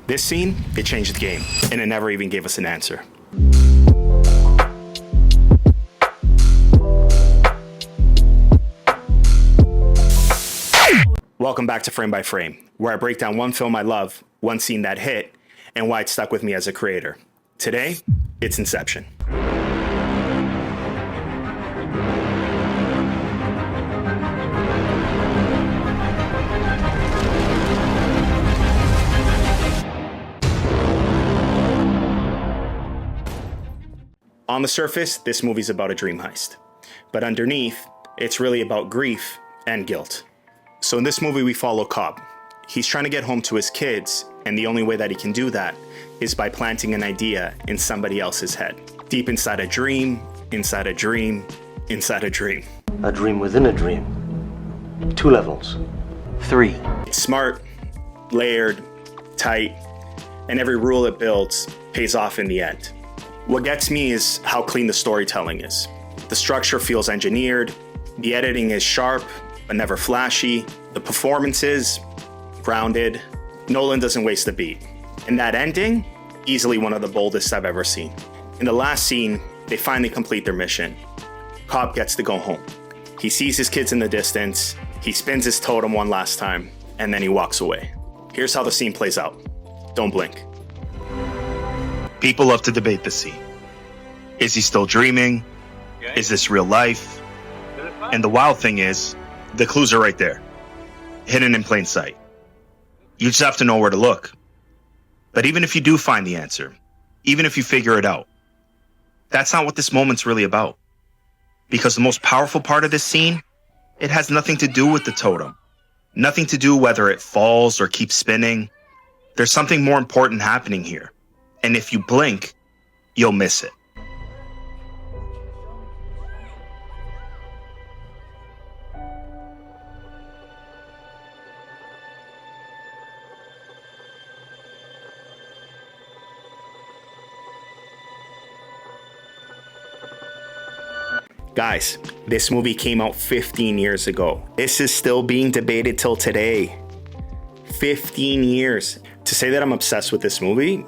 This scene, it changed the game, and it never even gave us an answer. Welcome back to Frame by Frame, where I break down one film I love, one scene that hit, and why it stuck with me as a creator. Today, it's Inception. On the surface, this movie's about a dream heist. But underneath, it's really about grief and guilt. So in this movie, we follow Cobb. He's trying to get home to his kids, and the only way that he can do that is by planting an idea in somebody else's head. Deep inside a dream, inside a dream, inside a dream. A dream within a dream. 2 levels. 3. It's smart, layered, tight, and every rule it builds pays off in the end. What gets me is how clean the storytelling is. The structure feels engineered, the editing is sharp, but never flashy. The performances, grounded. Nolan doesn't waste a beat. And that ending, easily one of the boldest I've ever seen. In the last scene, they finally complete their mission. Cobb gets to go home. He sees his kids in the distance, he spins his totem one last time, and then he walks away. Here's how the scene plays out. Don't blink. People love to debate this scene. Is he still dreaming? Is this real life? And the wild thing is, the clues are right there, hidden in plain sight. You just have to know where to look. But even if you do find the answer, even if you figure it out, that's not what this moment's really about. Because the most powerful part of this scene, it has nothing to do with the totem. Nothing to do whether it falls or keeps spinning. There's something more important happening here. And if you blink, you'll miss it. Guys, this movie came out 15 years ago. This is still being debated till today. 15 years. To say that I'm obsessed with this movie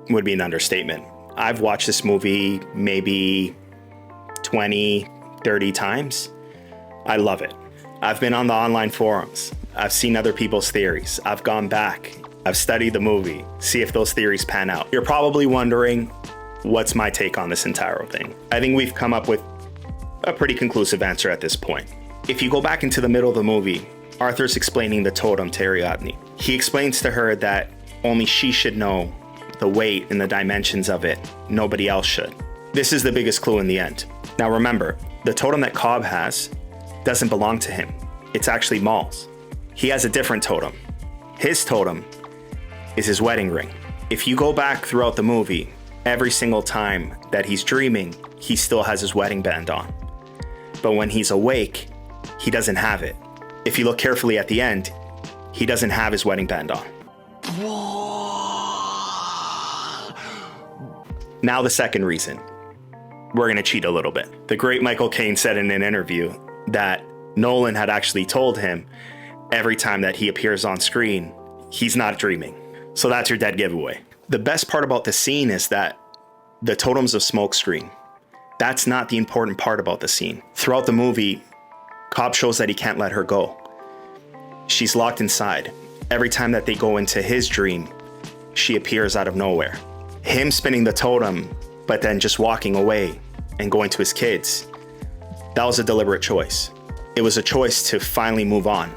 would be an understatement. I've watched this movie maybe 20, 30 times. I love it. I've been on the online forums. I've seen other people's theories. I've gone back. I've studied the movie, see if those theories pan out. You're probably wondering, what's my take on this entire thing? I think we've come up with a pretty conclusive answer at this point. If you go back into the middle of the movie, Arthur's explaining the totem to Ariadne. He explains to her that only she should know the weight and the dimensions of it. Nobody else should. This is the biggest clue in the end. Now remember, the totem that Cobb has doesn't belong to him. It's actually Maul's. He has a different totem. His totem is his wedding ring. If you go back throughout the movie, every single time that he's dreaming, he still has his wedding band on. But when he's awake, he doesn't have it. If you look carefully at the end, he doesn't have his wedding band on. Now the second reason. We're gonna cheat a little bit. The great Michael Caine said in an interview that Nolan had actually told him every time that he appears on screen, he's not dreaming. So that's your dead giveaway. The best part about the scene is that the totem's a smokescreen. That's not the important part about the scene. Throughout the movie, Cobb shows that he can't let her go. She's locked inside. Every time that they go into his dream, she appears out of nowhere. Him spinning the totem, but then just walking away and going to his kids, that was a deliberate choice. It was a choice to finally move on,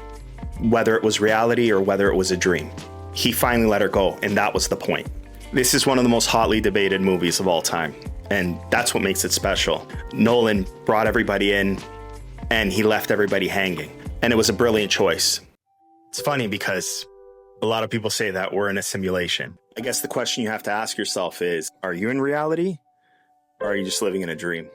whether it was reality or whether it was a dream. He finally let her go, and that was the point. This is one of the most hotly debated movies of all time, and that's what makes it special. Nolan brought everybody in, and he left everybody hanging, and it was a brilliant choice. It's funny because a lot of people say that we're in a simulation. I guess the question you have to ask yourself is, are you in reality, or are you just living in a dream?